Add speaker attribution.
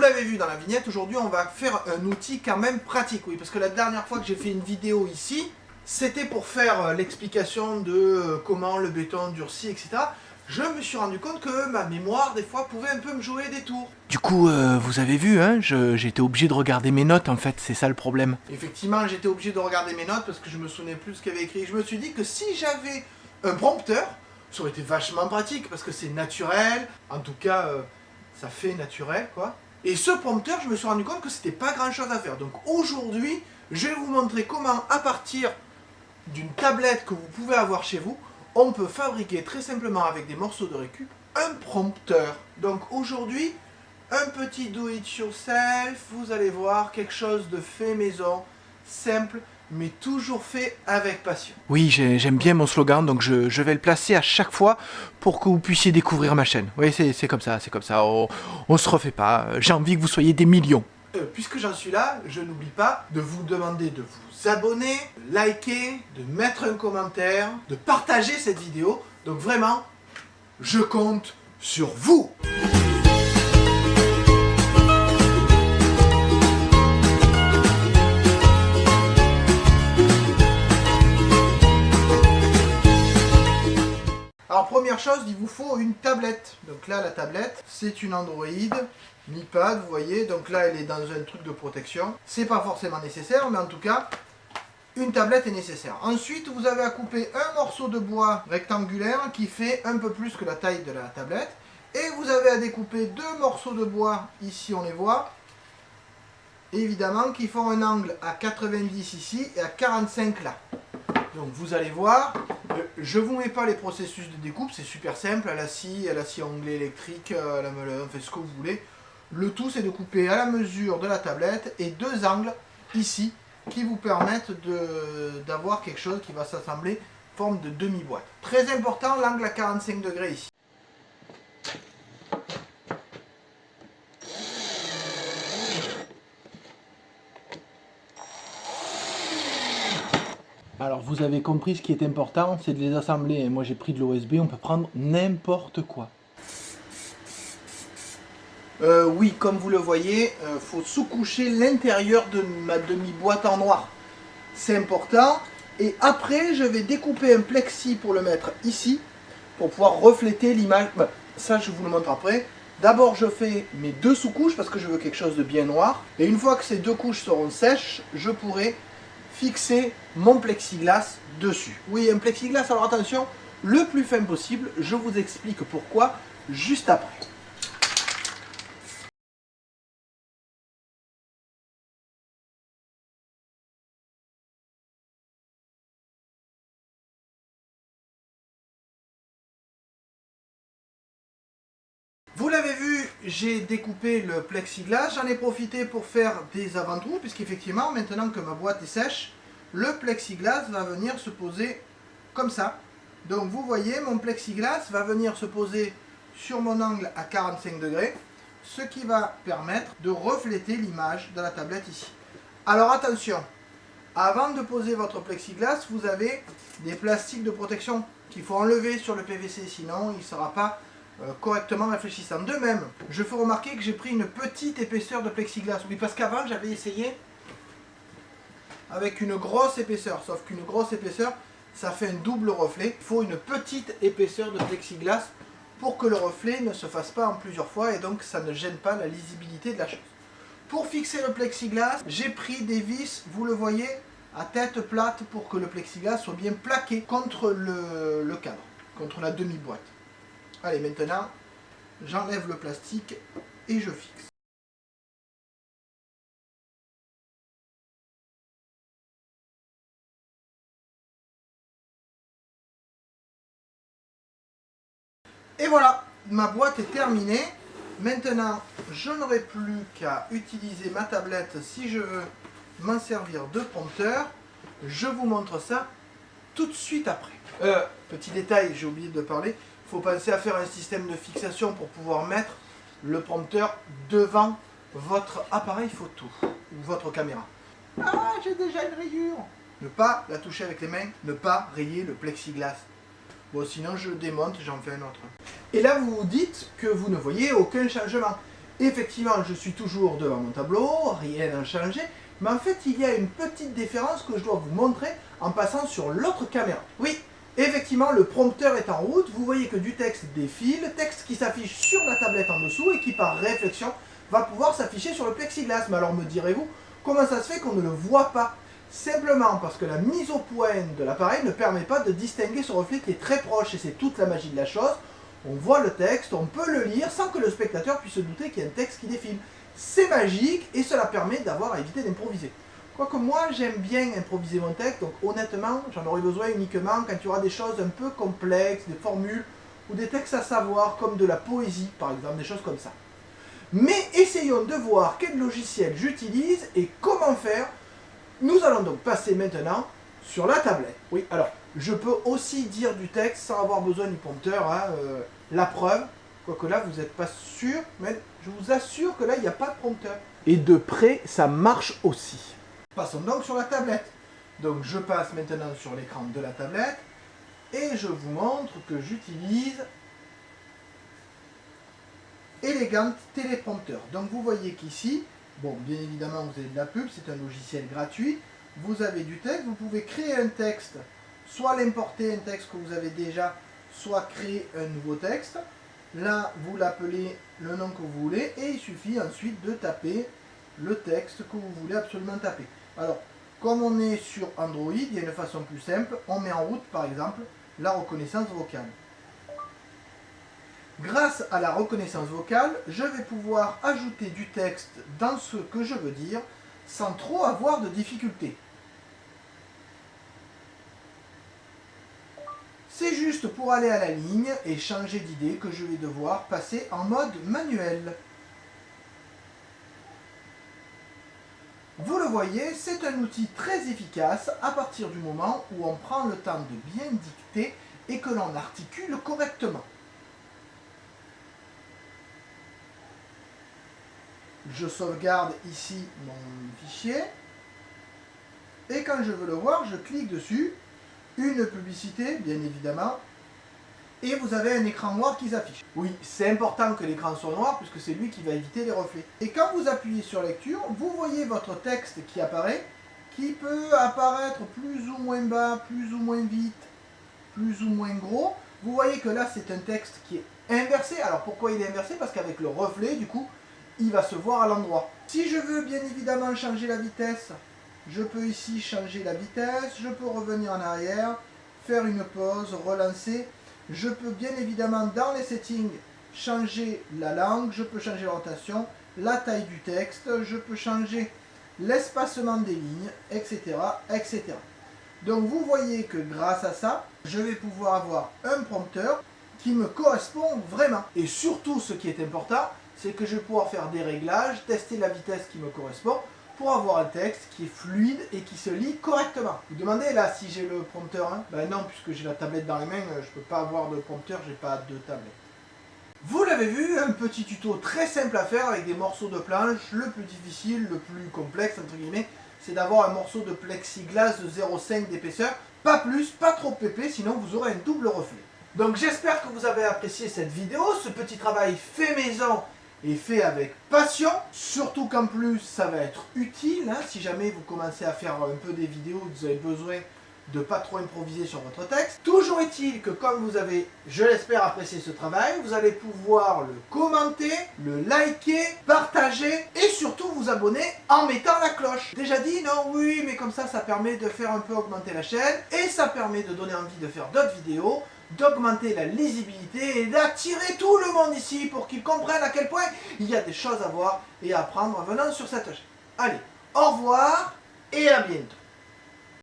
Speaker 1: l'avez vu dans la vignette, aujourd'hui on va faire un outil quand même pratique, oui, parce que la dernière fois que j'ai fait une vidéo ici, c'était pour faire l'explication de comment le béton durcit, etc. Je me suis rendu compte que ma mémoire, des fois, pouvait un peu me jouer des tours.
Speaker 2: Du coup, vous avez vu, hein, j'étais obligé de regarder mes notes, en fait, c'est ça le problème.
Speaker 1: Effectivement, j'étais obligé de regarder mes notes parce que je me souvenais plus ce qu'il y avait écrit. Je me suis dit que si j'avais un prompteur, ça aurait été vachement pratique parce que c'est naturel, en tout cas, ça fait naturel, quoi. Et ce prompteur, je me suis rendu compte que c'était pas grand chose à faire. Donc aujourd'hui, je vais vous montrer comment, à partir d'une tablette que vous pouvez avoir chez vous, on peut fabriquer très simplement avec des morceaux de récup un prompteur. Donc aujourd'hui, un petit do it yourself, vous allez voir quelque chose de fait maison, simple, mais toujours fait avec passion.
Speaker 2: Oui, j'aime bien mon slogan, donc je vais le placer à chaque fois pour que vous puissiez découvrir ma chaîne. Oui, c'est comme ça, on se refait pas. J'ai envie que vous soyez des millions.
Speaker 1: Puisque j'en suis là, je n'oublie pas de vous demander de vous abonner, de liker, de mettre un commentaire, de partager cette vidéo. Donc vraiment, je compte sur vous. Alors première chose, il vous faut une tablette. Donc là, la tablette, c'est une Android Mi Pad, vous voyez. Donc là, elle est dans un truc de protection. C'est pas forcément nécessaire, mais en tout cas, une tablette est nécessaire. Ensuite, vous avez à couper un morceau de bois rectangulaire qui fait un peu plus que la taille de la tablette. Et vous avez à découper deux morceaux de bois, ici on les voit, évidemment, qui font un angle à 90 ici et à 45 là. Donc vous allez voir, je ne vous mets pas les processus de découpe, c'est super simple, à la scie anglais électrique, à la meule, fait ce que vous voulez. Le tout c'est de couper à la mesure de la tablette et deux angles ici qui vous permettent d'avoir quelque chose qui va s'assembler forme de demi-boîte. Très important, l'angle à 45 degrés ici.
Speaker 2: Alors vous avez compris, ce qui est important, c'est de les assembler. Moi j'ai pris de l'OSB, on peut prendre n'importe quoi.
Speaker 1: Oui, comme vous le voyez, faut sous-coucher l'intérieur de ma demi-boîte en noir. C'est important. Et après, je vais découper un plexi pour le mettre ici, pour pouvoir refléter l'image. Ben, ça, je vous le montre après. D'abord, je fais mes deux sous-couches parce que je veux quelque chose de bien noir. Et une fois que ces deux couches seront sèches, je pourrai fixer mon plexiglas dessus. Oui, un plexiglas, alors attention, le plus fin possible. Je vous explique pourquoi juste après. Vous l'avez vu, j'ai découpé le plexiglas, j'en ai profité pour faire des avant-trous, puisqu'effectivement, maintenant que ma boîte est sèche, le plexiglas va venir se poser comme ça. Donc vous voyez, mon plexiglas va venir se poser sur mon angle à 45 degrés, ce qui va permettre de refléter l'image de la tablette ici. Alors attention, avant de poser votre plexiglas, vous avez des plastiques de protection qu'il faut enlever sur le PVC, sinon il ne sera pas correctement réfléchissant. De même, je fais remarquer que j'ai pris une petite épaisseur de plexiglas. Oui, parce qu'avant, j'avais essayé avec une grosse épaisseur. Sauf qu'une grosse épaisseur, ça fait un double reflet. Il faut une petite épaisseur de plexiglas pour que le reflet ne se fasse pas en plusieurs fois et donc ça ne gêne pas la lisibilité de la chose. Pour fixer le plexiglas, j'ai pris des vis, vous le voyez, à tête plate pour que le plexiglas soit bien plaqué contre le cadre, contre la demi-boîte. Allez, maintenant, j'enlève le plastique et je fixe. Et voilà, ma boîte est terminée. Maintenant, je n'aurai plus qu'à utiliser ma tablette si je veux m'en servir de prompteur. Je vous montre ça tout de suite après. Petit détail, j'ai oublié de parler. Il faut penser à faire un système de fixation pour pouvoir mettre le prompteur devant votre appareil photo ou votre caméra. Ah, j'ai déjà une rayure. Ne pas la toucher avec les mains, ne pas rayer le plexiglas. Bon, sinon je démonte, j'en fais un autre. Et là, vous vous dites que vous ne voyez aucun changement. Effectivement, je suis toujours devant mon tableau, rien n'a changé, mais en fait, il y a une petite différence que je dois vous montrer en passant sur l'autre caméra. Oui, effectivement, le prompteur est en route, vous voyez que du texte défile, texte qui s'affiche sur la tablette en dessous et qui, par réflexion, va pouvoir s'afficher sur le plexiglas. Mais alors, me direz-vous, comment ça se fait qu'on ne le voit pas? Simplement parce que la mise au point de l'appareil ne permet pas de distinguer ce reflet qui est très proche, et c'est toute la magie de la chose. On voit le texte, on peut le lire sans que le spectateur puisse se douter qu'il y a un texte qui défile. C'est magique et cela permet d'avoir à éviter d'improviser. Quoique moi j'aime bien improviser mon texte, donc honnêtement j'en aurais besoin uniquement quand il y aura des choses un peu complexes, des formules ou des textes à savoir comme de la poésie par exemple, des choses comme ça. Mais essayons de voir quel logiciel j'utilise et comment faire. Nous allons donc passer maintenant sur la tablette. Oui, alors, je peux aussi dire du texte sans avoir besoin du prompteur, hein, la preuve, quoique là, vous n'êtes pas sûr, mais je vous assure que là, il n'y a pas de prompteur. Et de près, ça marche aussi. Passons donc sur la tablette. Donc, je passe maintenant sur l'écran de la tablette, et je vous montre que j'utilise Elegant Téléprompteur. Donc, vous voyez qu'ici, bon, bien évidemment, vous avez de la pub, c'est un logiciel gratuit. Vous avez du texte, vous pouvez créer un texte, soit l'importer, un texte que vous avez déjà, soit créer un nouveau texte. Là, vous l'appelez le nom que vous voulez et il suffit ensuite de taper le texte que vous voulez absolument taper. Alors, comme on est sur Android, il y a une façon plus simple. On met en route, par exemple, la reconnaissance vocale. Grâce à la reconnaissance vocale, je vais pouvoir ajouter du texte dans ce que je veux dire sans trop avoir de difficultés. C'est juste pour aller à la ligne et changer d'idée que je vais devoir passer en mode manuel. Vous le voyez, c'est un outil très efficace à partir du moment où on prend le temps de bien dicter et que l'on articule correctement. Je sauvegarde ici mon fichier et quand je veux le voir, je clique dessus, une publicité bien évidemment, et vous avez un écran noir qui s'affiche. Oui, c'est important que l'écran soit noir puisque c'est lui qui va éviter les reflets. Et quand vous appuyez sur lecture, vous voyez votre texte qui apparaît, qui peut apparaître plus ou moins bas, plus ou moins vite, plus ou moins gros. Vous voyez que là c'est un texte qui est inversé. Alors pourquoi il est inversé? Parce qu'avec le reflet, du coup, il va se voir à l'endroit. Si je veux bien évidemment changer la vitesse, je peux ici changer la vitesse, je peux revenir en arrière, faire une pause, relancer. Je peux bien évidemment dans les settings changer la langue, je peux changer la rotation, la taille du texte, je peux changer l'espacement des lignes, etc., etc. Donc vous voyez que grâce à ça, je vais pouvoir avoir un prompteur qui me correspond vraiment. Et surtout ce qui est important, c'est que je vais pouvoir faire des réglages, tester la vitesse qui me correspond pour avoir un texte qui est fluide et qui se lit correctement. Vous demandez là si j'ai le prompteur 1 ? Ben non, puisque j'ai la tablette dans les mains, je ne peux pas avoir de prompteur, j'ai pas de tablette. Vous l'avez vu, un petit tuto très simple à faire avec des morceaux de planche. Le plus difficile, le plus complexe entre guillemets, c'est d'avoir un morceau de plexiglas de 0,5 d'épaisseur. Pas plus, pas trop épais, sinon vous aurez un double reflet. Donc j'espère que vous avez apprécié cette vidéo, ce petit travail fait maison et fait avec passion, surtout qu'en plus ça va être utile, hein, si jamais vous commencez à faire un peu des vidéos, vous avez besoin de pas trop improviser sur votre texte. Toujours est-il que comme vous avez, je l'espère, apprécié ce travail, vous allez pouvoir le commenter, le liker, partager et surtout vous abonner en mettant la cloche. Déjà dit, non, oui, mais comme ça permet de faire un peu augmenter la chaîne et ça permet de donner envie de faire d'autres vidéos, d'augmenter la lisibilité et d'attirer tout le monde ici pour qu'ils comprennent à quel point il y a des choses à voir et à apprendre en venant sur cette chaîne. Allez, au revoir et à bientôt.